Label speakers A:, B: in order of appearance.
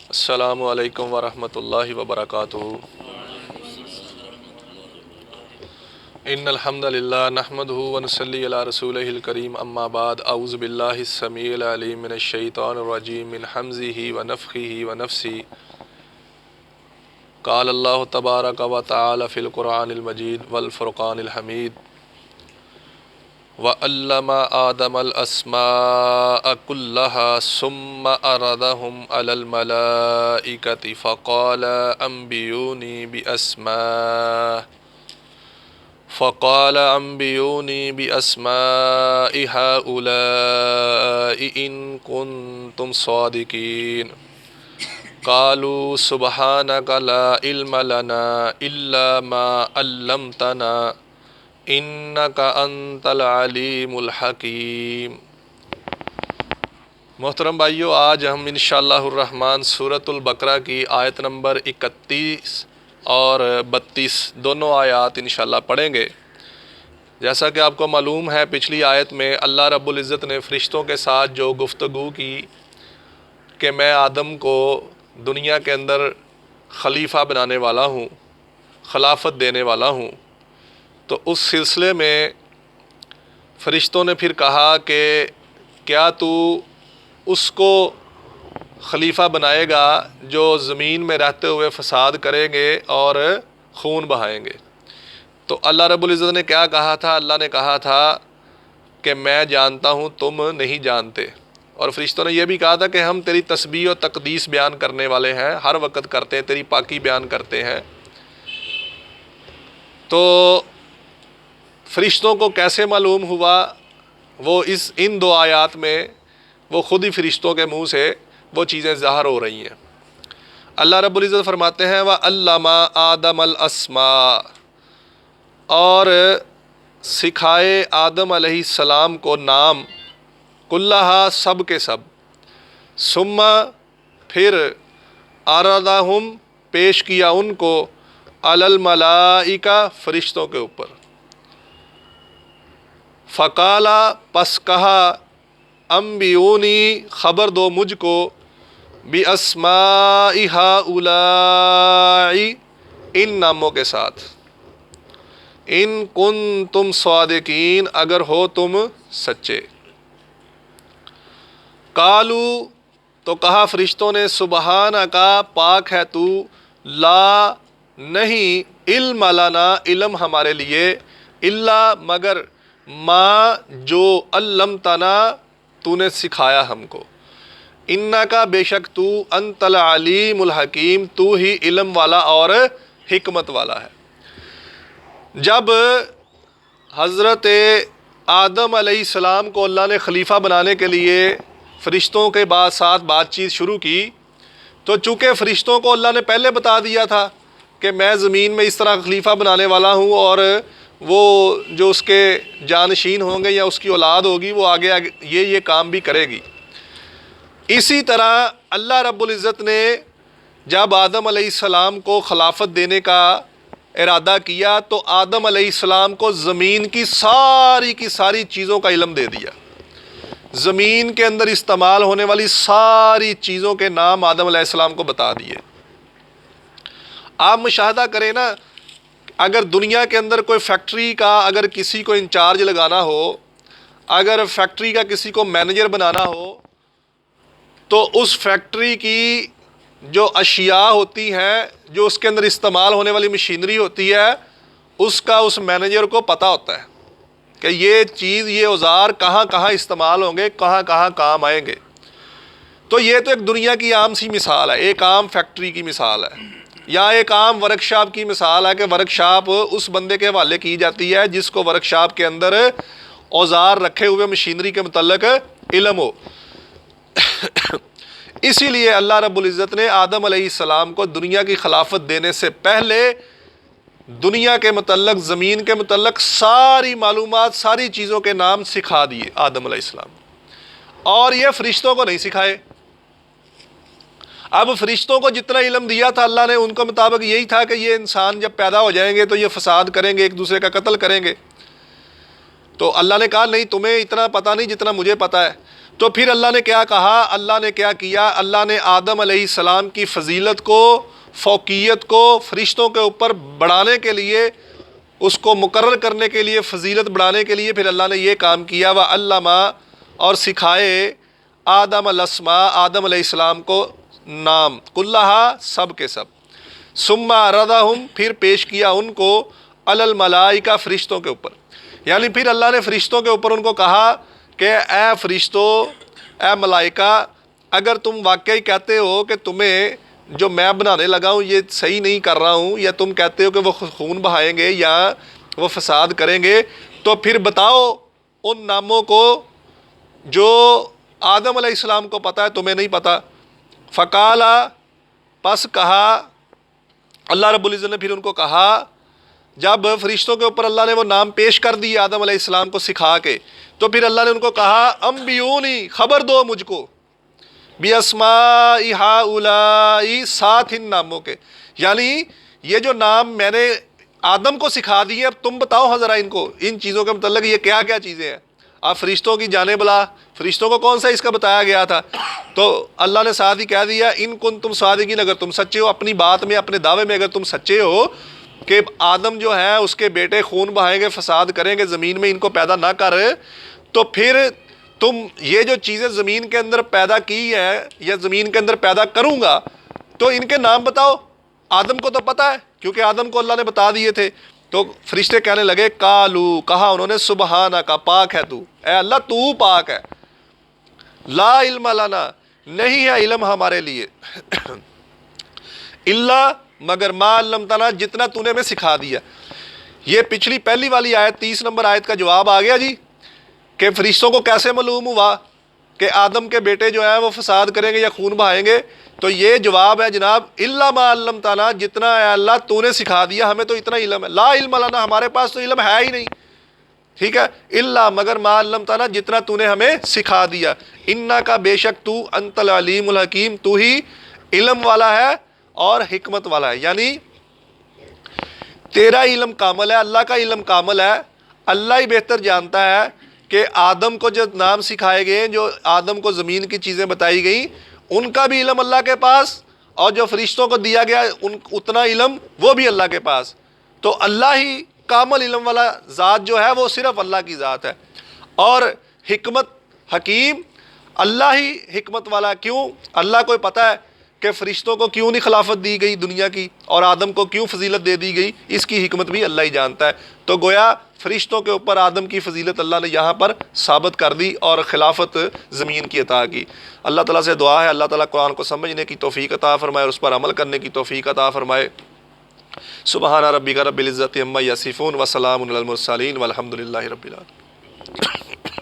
A: السلام علیکم ورحمۃ اللہ وبرکاتہ۔ ان الحمد للہ نحمده ونصلی علی رسولہ الکریم، اما بعد، اعوذ باللہ السمیع العلیم من الشیطان الرجیم من حمزہ ونفخہ ونفثہ۔ قال اللہ تبارک و تعالی فی القرآن المجید والفرقان الحمید۔ وَعَلَّمَ آدَمَ الْأَسْمَاءَ كُلَّهَا ثُمَّ عَرَضَهُمْ عَلَى الْمَلَائِكَةِ فَقَالَ أَنْبِئُونِي بِأَسْمَاءِ هَؤُلَاءِ إِن كُنتُمْ صَادِقِينَ۔ قَالُوا سُبْحَانَكَ لَا عِلْمَ لَنَا إِلَّا مَا عَلَّمْتَنَا انک انت العلیم الحکیم۔ محترم بھائیو، آج ہم انشاءاللہ الرحمن سورۃ البقرہ کی آیت نمبر 31 اور 32 دونوں آیات انشاءاللہ پڑھیں گے۔ جیسا کہ آپ کو معلوم ہے، پچھلی آیت میں اللہ رب العزت نے فرشتوں کے ساتھ جو گفتگو کی کہ میں آدم کو دنیا کے اندر خلیفہ بنانے والا ہوں، خلافت دینے والا ہوں، تو اس سلسلے میں فرشتوں نے پھر کہا کہ کیا تو اس کو خلیفہ بنائے گا جو زمین میں رہتے ہوئے فساد کریں گے اور خون بہائیں گے؟ تو اللہ رب العزت نے کیا کہا تھا؟ اللہ نے کہا تھا کہ میں جانتا ہوں، تم نہیں جانتے۔ اور فرشتوں نے یہ بھی کہا تھا کہ ہم تیری تسبیح و تقدیس بیان کرنے والے ہیں، ہر وقت کرتے ہیں، تیری پاکی بیان کرتے ہیں۔ تو فرشتوں کو کیسے معلوم ہوا؟ وہ ان دو آیات میں وہ خود ہی فرشتوں کے منہ سے وہ چیزیں ظاہر ہو رہی ہیں۔ اللہ رب العزت فرماتے ہیں وَعَلَّمَ آدَمَ الْأَسْمَاءَ، اور سکھائے آدم علیہ السلام کو نام، کلہا سب کے سب، ثم پھر عرضہم پیش کیا ان کو، علی الملائکہ فرشتوں کے اوپر، فقالا پس کہا، انبئونی خبر دو مجھ کو، باسماء ہؤلاء ان ناموں کے ساتھ، ان کنتم صادقین اگر ہو تم سچے۔ قالو تو کہا فرشتوں نے، سبحانکا پاک ہے تو، لا نہیں، علم لنا علم ہمارے لیے، الا مگر، ما جو، علمتنا تو نے سکھایا ہم کو، انکا بے شک تو، انت العلیم الحکیم تو ہی علم والا اور حکمت والا ہے۔ جب حضرت آدم علیہ السلام کو اللہ نے خلیفہ بنانے کے لیے فرشتوں کے ساتھ بات چیت شروع کی، تو چونکہ فرشتوں کو اللہ نے پہلے بتا دیا تھا کہ میں زمین میں اس طرح خلیفہ بنانے والا ہوں، اور وہ جو اس کے جانشین ہوں گے یا اس کی اولاد ہوگی وہ آگے یہ کام بھی کرے گی۔ اسی طرح اللہ رب العزت نے جب آدم علیہ السلام کو خلافت دینے کا ارادہ کیا تو آدم علیہ السلام کو زمین کی ساری چیزوں کا علم دے دیا۔ زمین کے اندر استعمال ہونے والی ساری چیزوں کے نام آدم علیہ السلام کو بتا دیے۔ آپ مشاہدہ کریں نا، اگر دنیا کے اندر کوئی فیکٹری کا اگر کسی کو انچارج لگانا ہو، اگر فیکٹری کا کسی کو مینیجر بنانا ہو، تو اس فیکٹری کی جو اشیاء ہوتی ہیں، جو اس کے اندر استعمال ہونے والی مشینری ہوتی ہے، اس کا اس مینیجر کو پتہ ہوتا ہے کہ یہ چیز، یہ اوزار کہاں کہاں استعمال ہوں گے، کہاں کہاں کام آئیں گے۔ تو یہ تو ایک دنیا کی عام سی مثال ہے، ایک عام فیکٹری کی مثال ہے، یا ایک عام ورکشاپ کی مثال ہے کہ ورکشاپ اس بندے کے حوالے کی جاتی ہے جس کو ورکشاپ کے اندر اوزار رکھے ہوئے مشینری کے متعلق علم ہو۔ اسی لیے اللہ رب العزت نے آدم علیہ السلام کو دنیا کی خلافت دینے سے پہلے دنیا کے متعلق، زمین کے متعلق ساری معلومات، ساری چیزوں کے نام سکھا دیے آدم علیہ السلام، اور یہ فرشتوں کو نہیں سکھائے۔ اب فرشتوں کو جتنا علم دیا تھا اللہ نے، ان کے مطابق یہی تھا کہ یہ انسان جب پیدا ہو جائیں گے تو یہ فساد کریں گے، ایک دوسرے کا قتل کریں گے۔ تو اللہ نے کہا نہیں، تمہیں اتنا پتہ نہیں جتنا مجھے پتہ ہے۔ تو پھر اللہ نے کیا کہا، اللہ نے کیا کیا، اللہ نے آدم علیہ السلام کی فضیلت کو، فوقیت کو فرشتوں کے اوپر بڑھانے کے لیے، اس کو مقرر کرنے کے لیے، فضیلت بڑھانے کے لیے پھر اللہ نے یہ کام کیا، وَعَلَّمَ، اور سکھائے، آدم الاسماء، آدم علیہ السلام کو نام، کلہا، سب کے سب، ثم عرضہم، پھر پیش کیا ان کو، علی الملائکہ، فرشتوں کے اوپر، یعنی پھر اللہ نے فرشتوں کے اوپر ان کو کہا کہ اے فرشتوں، اے ملائکہ، اگر تم واقعی کہتے ہو کہ تمہیں جو میں بنانے لگا ہوں یہ صحیح نہیں کر رہا ہوں، یا تم کہتے ہو کہ وہ خون بہائیں گے یا وہ فساد کریں گے، تو پھر بتاؤ ان ناموں کو جو آدم علیہ السلام کو پتہ ہے تمہیں نہیں پتہ۔ فقال، پس کہا، اللہ رب العزت نے پھر ان کو کہا، جب فرشتوں کے اوپر اللہ نے وہ نام پیش کر دی آدم علیہ السلام کو سکھا کے، تو پھر اللہ نے ان کو کہا، انبیونی، خبر دو مجھ کو، بِأَسْمَاءِ هَؤُلَاءِ، ساتھ ان ناموں کے، یعنی یہ جو نام میں نے آدم کو سکھا دیے، اب تم بتاؤ ذرا ان کو، ان چیزوں کے متعلق یہ کیا کیا چیزیں ہیں۔ آپ فرشتوں کی جانب لا، فرشتوں کو کون سا اس کا بتایا گیا تھا، تو اللہ نے ساتھ ہی کہہ دیا، ان کنتم صادقین، اگر تم سچے ہو اپنی بات میں، اپنے دعوے میں، اگر تم سچے ہو کہ آدم جو ہے اس کے بیٹے خون بہائیں گے، فساد کریں گے زمین میں، ان کو پیدا نہ کر، تو پھر تم یہ جو چیزیں زمین کے اندر پیدا کی ہے یا زمین کے اندر پیدا کروں گا، تو ان کے نام بتاؤ۔ آدم کو تو پتہ ہے کیونکہ آدم کو اللہ نے بتا دیے تھے۔ تو فرشتے کہنے لگے، قالو، کہا انہوں نے، سبحانک، پاک ہے تو، اے اللہ تو پاک ہے، لا علم لنا، نہیں ہے علم ہمارے لیے، الا، مگر ما علمتنا، جتنا تو نے ہمیں سکھا دیا۔ یہ پچھلی پہلی والی آیت 30 نمبر آیت کا جواب آ گیا جی، کہ فرشتوں کو کیسے معلوم ہوا کہ آدم کے بیٹے جو ہیں وہ فساد کریں گے یا خون بہائیں گے، تو یہ جواب ہے جناب، الا ما علمتنا، جتنا اے اللہ تو نے سکھا دیا، ہمیں تو اتنا علم ہے، لا علم لنا، ہمارے پاس تو علم ہے ہی نہیں، ٹھیک ہے، الا، مگر ما علمتنا، جتنا تو نے ہمیں سکھا دیا، انکا، بے شک تو، انت العلیم الحکیم، تو ہی علم والا ہے اور حکمت والا ہے، یعنی تیرا علم کامل ہے، اللہ کا علم کامل ہے، اللہ ہی بہتر جانتا ہے کہ آدم کو جو نام سکھائے گئے، جو آدم کو زمین کی چیزیں بتائی گئیں، ان کا بھی علم اللہ کے پاس، اور جو فرشتوں کو دیا گیا اتنا علم وہ بھی اللہ کے پاس، تو اللہ ہی کامل علم والا ذات جو ہے وہ صرف اللہ کی ذات ہے، اور حکمت، حکیم، اللہ ہی حکمت والا، کیوں؟ اللہ کو پتہ ہے کہ فرشتوں کو کیوں نہیں خلافت دی گئی دنیا کی، اور آدم کو کیوں فضیلت دے دی گئی، اس کی حکمت بھی اللہ ہی جانتا ہے۔ تو گویا فرشتوں کے اوپر آدم کی فضیلت اللہ نے یہاں پر ثابت کر دی اور خلافت زمین کی عطا کی۔ اللہ تعالیٰ سے دعا ہے اللہ تعالیٰ قرآن کو سمجھنے کی توفیق عطا فرمائے اور اس پر عمل کرنے کی توفیق عطا فرمائے۔ سبحان ربک رب العزت عما یصفون وسلام علی المرسلین والحمد للہ رب العالمین۔